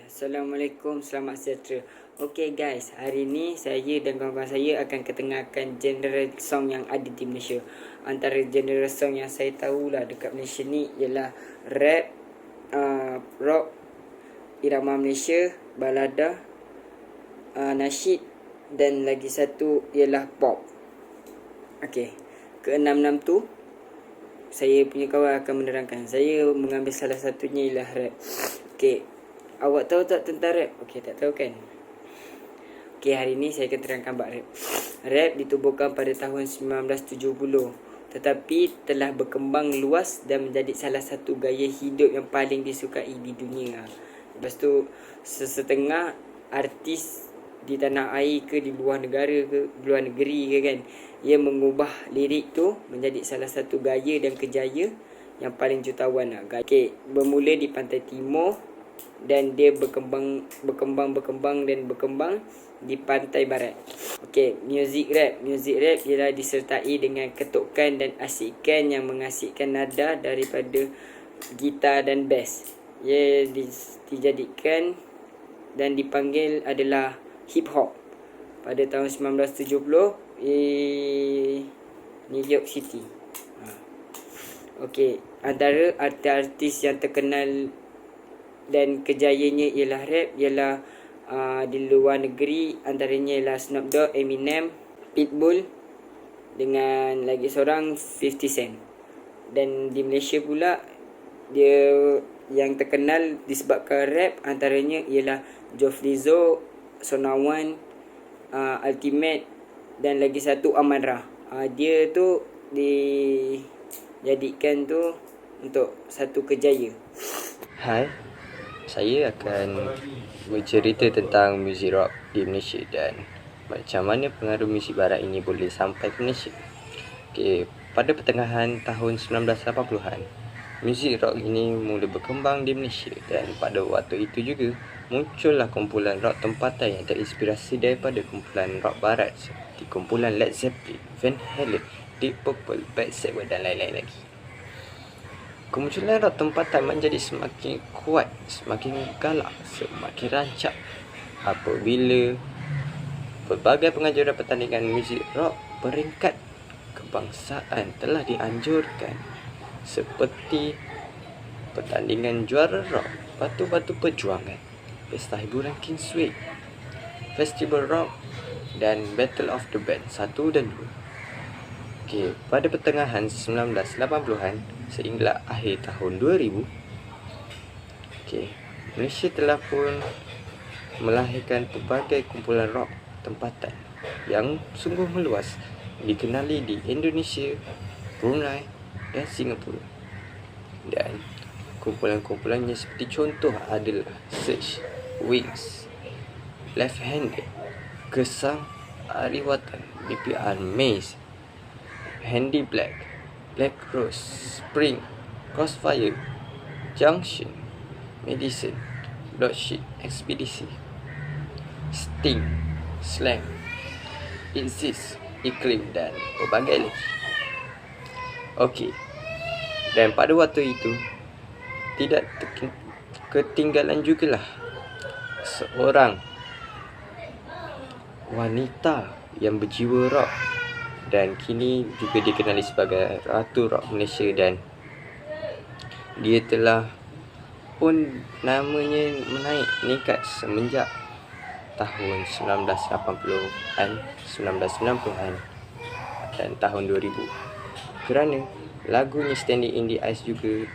Assalamualaikum, selamat sejahtera. Okay guys, hari ni saya dan kawan-kawan saya akan ketengahkan genre song yang ada di Malaysia. Antara genre song yang saya tahulah dekat Malaysia ni ialah rap, rock, irama Malaysia, balada, nasyid dan lagi satu ialah pop. Okay, keenam-enam tu saya punya kawan akan menerangkan. Saya mengambil salah satunya ialah rap. Okay, awak tahu tak tentang rap? Okay, tak tahu kan? Okay, hari ni saya akan terangkan bab rap. Rap ditubuhkan pada tahun 1970, tetapi telah berkembang luas dan menjadi salah satu gaya hidup yang paling disukai di dunia. Lepas tu, setengah artis di tanah air ke di luar negara ke luar negeri ke kan, ia mengubah lirik tu menjadi salah satu gaya dan kejaya yang paling jutawan lah. Okay, bermula di pantai timur dan dia berkembang di pantai barat. Okey, music rap ialah disertai dengan ketukan dan asikan yang mengasikkan nada daripada gitar dan bass. Ia dijadikan dan dipanggil adalah hip hop pada tahun 1970 di New York City. Okey, antara artis yang terkenal dan kejayanya ialah rap ialah di luar negeri, antaranya ialah Snoop Dogg, Eminem, Pitbull dengan lagi seorang 50 Cent. Dan di Malaysia pula dia yang terkenal disebabkan rap antaranya ialah Jofrizo, Sonawan, Ultimate dan lagi satu Aman Ra. Dia tu dijadikan tu untuk satu kejaya. Hai, saya akan bercerita tentang muzik rock di Malaysia dan macam mana pengaruh muzik barat ini boleh sampai ke Malaysia. Okay, pada pertengahan tahun 1980-an, muzik rock ini mula berkembang di Malaysia dan pada waktu itu juga muncullah kumpulan rock tempatan yang terinspirasi daripada kumpulan rock barat seperti kumpulan Led Zeppelin, Van Halen, Deep Purple, Black Sabbath dan lain-lain lagi. Kemunculan rock tempatan menjadi semakin kuat, semakin galak, semakin rancak apabila pelbagai pengajuan pertandingan muzik rock peringkat kebangsaan telah dianjurkan, seperti pertandingan juara rock, Batu-Batu Perjuangan, Pesta Hiburan Kingsway, Festival Rock dan Battle of the Band 1 dan 2. Okay, pada pertengahan 1980-an sehingga akhir tahun 2000, Malaysia telah pun melahirkan pelbagai kumpulan rock tempatan yang sungguh meluas, dikenali di Indonesia, Brunei dan Singapura. Dan kumpulan-kumpulannya seperti contoh adalah Search, Wings, Left Handed, Gesang, Ariwatan, BPR, Maze, Handy Black, Black Rose, Spring, Crossfire, Junction, Medicine, Bloodshot Expedition, Sting, Slang, Exist, Iklim dan berbagai lagi. Okey, dan pada waktu itu tidak ketinggalan jugalah seorang wanita yang berjiwa rock dan kini juga dikenali sebagai Ratu Rock Malaysia, dan dia telah pun namanya meningkat semenjak tahun 1980-an, 1990-an dan tahun 2000, kerana lagunya Standing in the Ice juga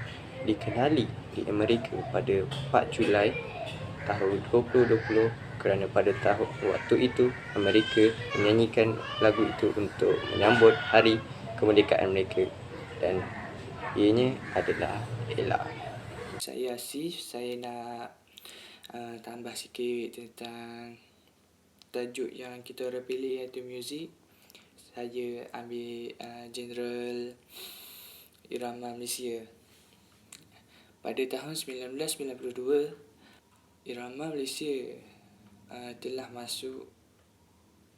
dikenali di Amerika pada 4 Julai tahun 2020, kerana pada tahun waktu itu Amerika menyanyikan lagu itu untuk menyambut hari kemerdekaan mereka, dan ianya adalah Ella. Saya Asif, saya nak tambah sikit tentang tajuk yang kita orang pilih, iaitu muzik. Saya ambil general irama Malaysia. Pada tahun 1992, irama Malaysia telah masuk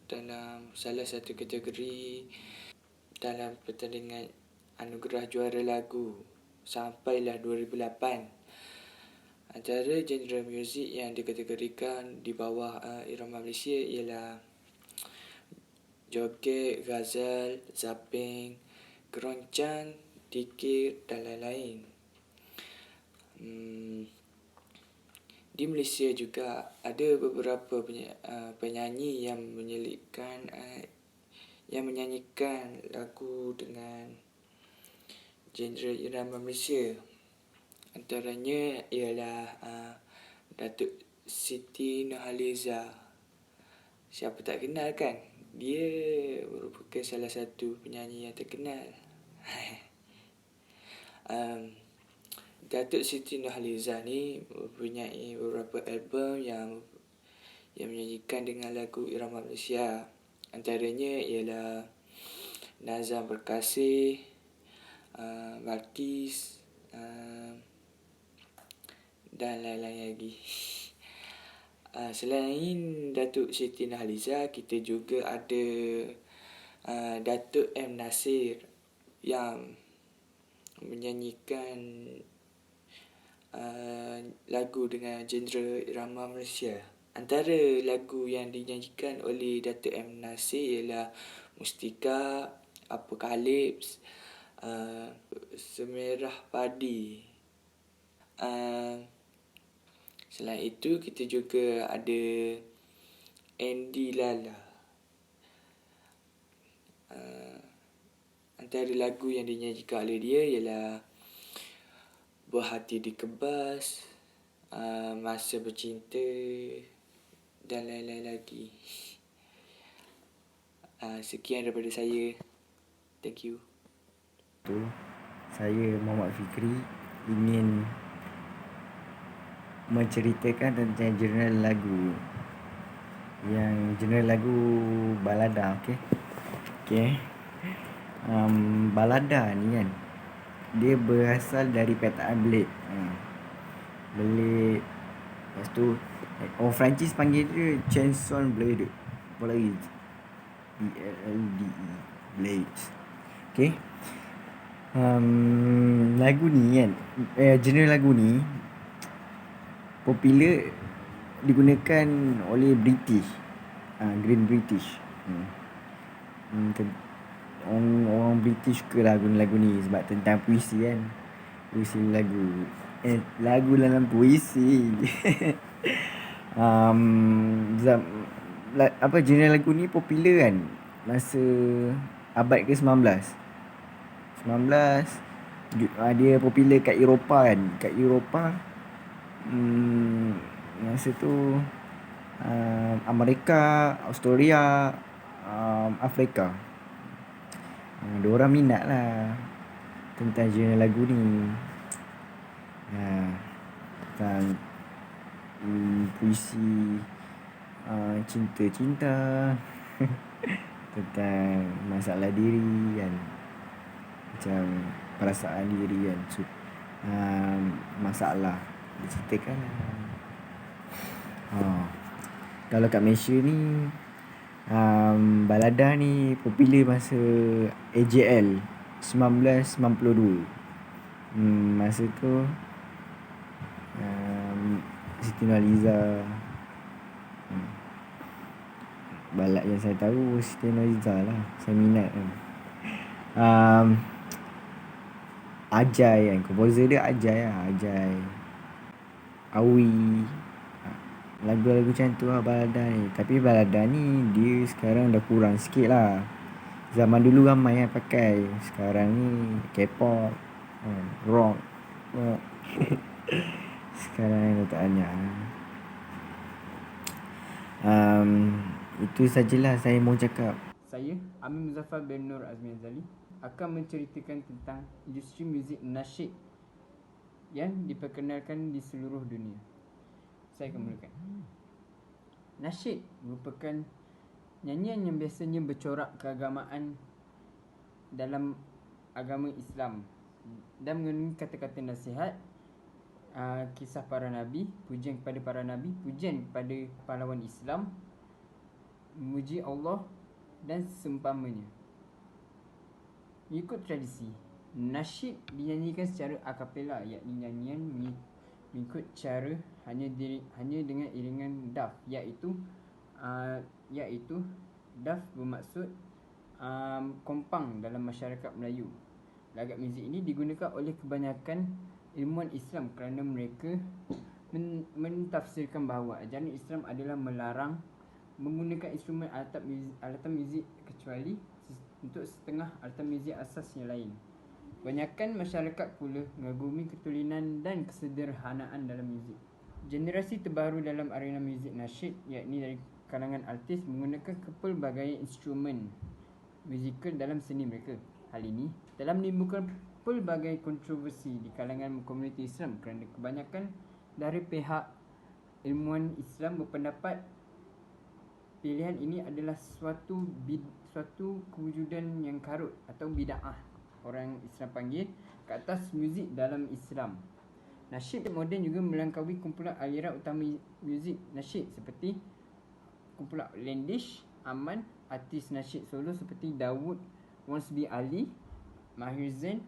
dalam salah satu kategori dalam pertandingan anugerah juara lagu sampailah 2008. Antara genre muzik yang dikategorikan di bawah irama Malaysia ialah joget, ghazal, zapeng, keroncang, dikir dan lain-lain. Di Malaysia juga ada beberapa penyanyi yang menyanyikan lagu dengan genre irama Malaysia. Antaranya ialah Datuk Siti Nurhaliza. Siapa tak kenal kan? Dia merupakan salah satu penyanyi yang terkenal. Datuk Siti Nurhaliza ni mempunyai beberapa album yang menyanyikan dengan lagu irama Malaysia. Antaranya ialah Nazam Berkasih, Balkis, dan lain-lain lagi. Selain Datuk Siti Nurhaliza, kita juga ada Datuk M. Nasir yang menyanyikan lagu dengan genre irama Malaysia. Antara lagu yang dinyanyikan oleh Datuk M. Nasir ialah Mustika, Apokalips, Semerah Padi. Selain itu, kita juga ada Andy Lala. Antara lagu yang dinyanyikan oleh dia ialah Berhati Dikebas, Masa Bercinta dan lain-lain lagi. Sekian daripada saya. Thank you. Saya Muhammad Fikri ingin menceritakan tentang genre lagu balada. Balada ni kan, dia berasal dari perkataan blade. Blade. Lepas tu orang Perancis panggil dia chanson blade. Apa lagi? BLADE, blades. Lagu ni kan, genre lagu ni popular digunakan oleh British, Grand British. Orang British suka lagu ni sebab tentang puisi kan. Puisi lagu. Lagu dalam puisi. Genre lagu ni popular kan masa abad ke-19. Dia popular kat Eropah kan. Kat Eropah masa tu Amerika, Australia, Afrika. Diorang minat lah tentang genre lagu ni. Tentang puisi cinta-cinta. Tentang masalah diri kan. Macam perasaan diri kan. Masalah diceritakan. Kalau kat Malaysia ni, balada ni popular masa AJL 1992. Masa tu Siti Nurhaliza. Balad yang saya tahu Siti Nurhaliza lah. Saya minat kan. Ajai kan, komposer dia Ajai lah. Ajai, Awi. Lagu-lagu macam tu lah balada ni. Tapi balada ni dia sekarang dah kurang sikit lah. Zaman dulu ramai yang pakai. Sekarang ni K-pop, rock. Sekarang dah tak banyak. Itu sajalah saya mau cakap. Saya Amin Muzaffar bin Nur Azmi Azali akan menceritakan tentang industri muzik nasyid yang diperkenalkan di seluruh dunia. Saya akan mulakan. Nasyid merupakan nyanyian yang biasanya bercorak keagamaan dalam agama Islam dan mengandungi kata-kata nasihat, kisah para nabi, pujian kepada para nabi, pujian kepada pahlawan Islam, memuji Allah dan seumpamanya. Mengikut tradisi, nasyid dinyanyikan secara a cappella, iaitu nyanyian mengikut mengikut cara hanya dengan iringan daf, iaitu daf bermaksud kompang dalam masyarakat Melayu. Lagat muzik ini digunakan oleh kebanyakan ilmuwan Islam kerana mereka mentafsirkan bahawa ajaran Islam adalah melarang menggunakan instrumen alatan muzik kecuali untuk setengah alatan muzik asas yang lain. Kebanyakan masyarakat pula mengagumi ketulinan dan kesederhanaan dalam muzik. Generasi terbaru dalam arena muzik nasyid, yakni dari kalangan artis, menggunakan pelbagai instrumen musikal dalam seni mereka. Hal ini telah menimbulkan pelbagai kontroversi di kalangan komuniti Islam kerana kebanyakan dari pihak ilmuwan Islam berpendapat pilihan ini adalah suatu kewujudan yang karut atau bid'ah, orang Islam panggil, ke atas muzik dalam Islam. Nasyid moden juga melangkaui kumpulan aliran utama muzik nasyid seperti kumpulan Landish, Aman, artis nasyid solo seperti Dawood Wansby Ali, Mahir Zain,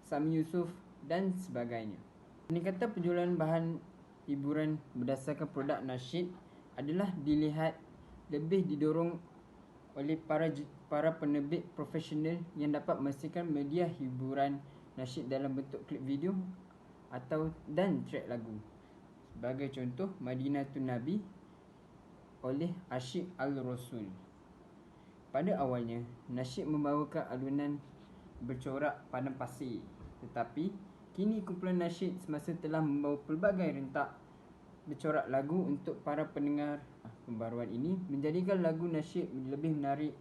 Sami Yusof dan sebagainya. Peningkatan penjualan bahan hiburan berdasarkan produk nasyid adalah dilihat lebih didorong oleh para penerbit profesional yang dapat menghasilkan media hiburan nasyid dalam bentuk klip video dan track lagu. Sebagai contoh, Madinatun Nabi oleh Asyik Al-Rasul. Pada awalnya, nasyid membawakan alunan bercorak padang pasir, tetapi kini kumpulan nasyid semasa telah membawa pelbagai rentak bercorak lagu untuk para pendengar. Pembaruan ini menjadikan lagu nasyid lebih menarik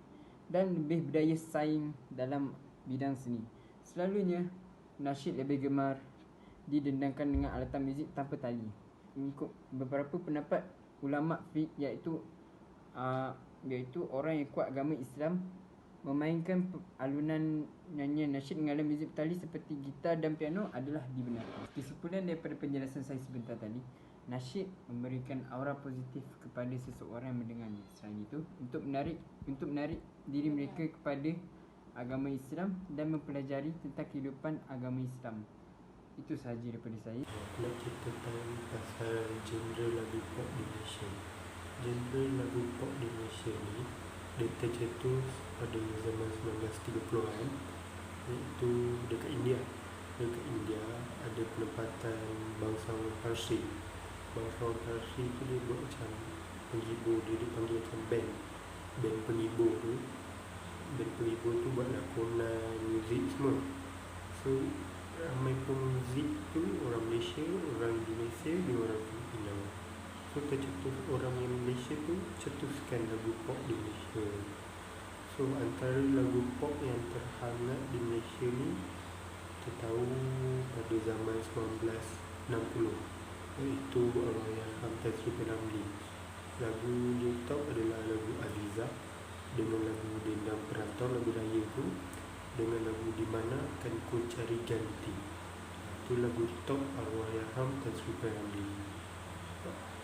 dan lebih berdaya saing dalam bidang seni. Selalunya, nasyid lebih gemar didendangkan dengan alatan muzik tanpa tali. Mengikut beberapa pendapat ulama fiqh, iaitu orang yang kuat agama Islam, memainkan alunan nyanyian nasyid dengan alat muzik tali seperti gitar dan piano adalah dibenarkan. Kesimpulan daripada penjelasan saya sebentar tadi, nasyid memberikan aura positif kepada seseorang yang mendengarnya. Selain itu, untuk menarik diri mereka kepada agama Islam dan mempelajari tentang kehidupan agama Islam. Itu sahaja daripada saya. Nak cerita tentang pasal genre lagu pop di Malaysia. Genre lagu pop di Malaysia ni dia tercetus pada zaman 1930-an, iaitu dekat India. Dekat India ada penempatan bangsawan Parsi. Bangsawan Parsi tu dia buat macam penghibur, dia dipanggil macam band penghibur tu. Band penghibur tu buat lakonan, muzik semua. So ramai pemuzik tu orang Malaysia, orang Indonesia, dia orang Filipina. So tercetus orang yang Malaysia tu cetuskan lagu pop di Malaysia. So antara lagu pop yang terhangat di Malaysia ni kita tahu pada zaman 1960, iaitu Allahyarham Tan Sri P. Ramlee. Lagu dia top adalah lagu Aziza dengan lagu Dendam Perantau, lagu raya tu, dengan lagu Di Mana Akan Ku Cari Ganti. Itu lagu top Allahyarham Tan Sri P. Ramlee.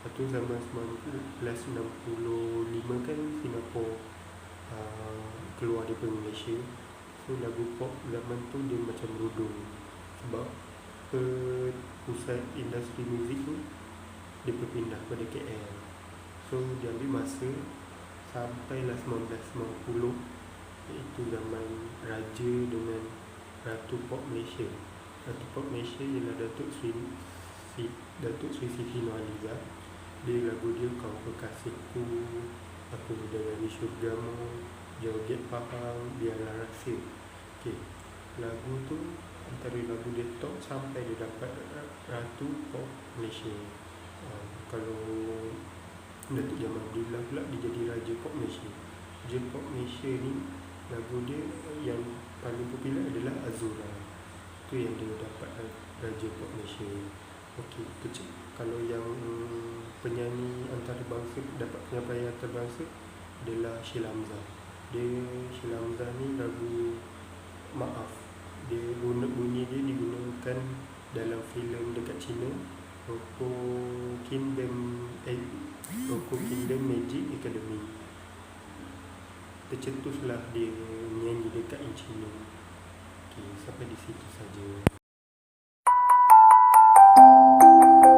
Lepas tu zaman 1965 kan Singapura keluar daripada Malaysia. So lagu pop zaman tu dia macam merudum, sebab pusat industri muzik tu dia berpindah pada KL. So dia ambil masa sampailah 1990, iaitu zaman Raja dengan Ratu Pop Malaysia. Ratu Pop Malaysia ialah Datuk Sri Siti Nurhaliza. Dia lagu dia Kau Kekasihku, Aku Dengan di Syurgamu, Joget Pahang, Biarlah Rahsia. Okay. Lagu tu antara lagu dia top sampai dia dapat Ratu Pop Malaysia. Kalau Datuk Jamal Abdullah pula dia jadi Raja Pop Malaysia. Raja Pop Malaysia ni lagu dia yang paling popular adalah Azura. Itu yang dia dapat Raja Pop Malaysia. Okey, kalau yang penyanyi antarabangsa dapat penyampaian antarabangsa adalah Sheila Hamzah. Sheila Hamzah ni lagu Maaf, dia bunyi dia digunakan dalam filem dekat China, Roko Kingdom Magic Academy. Tercetuslah dia nyanyi dekat China. Okey, sampai di situ saja.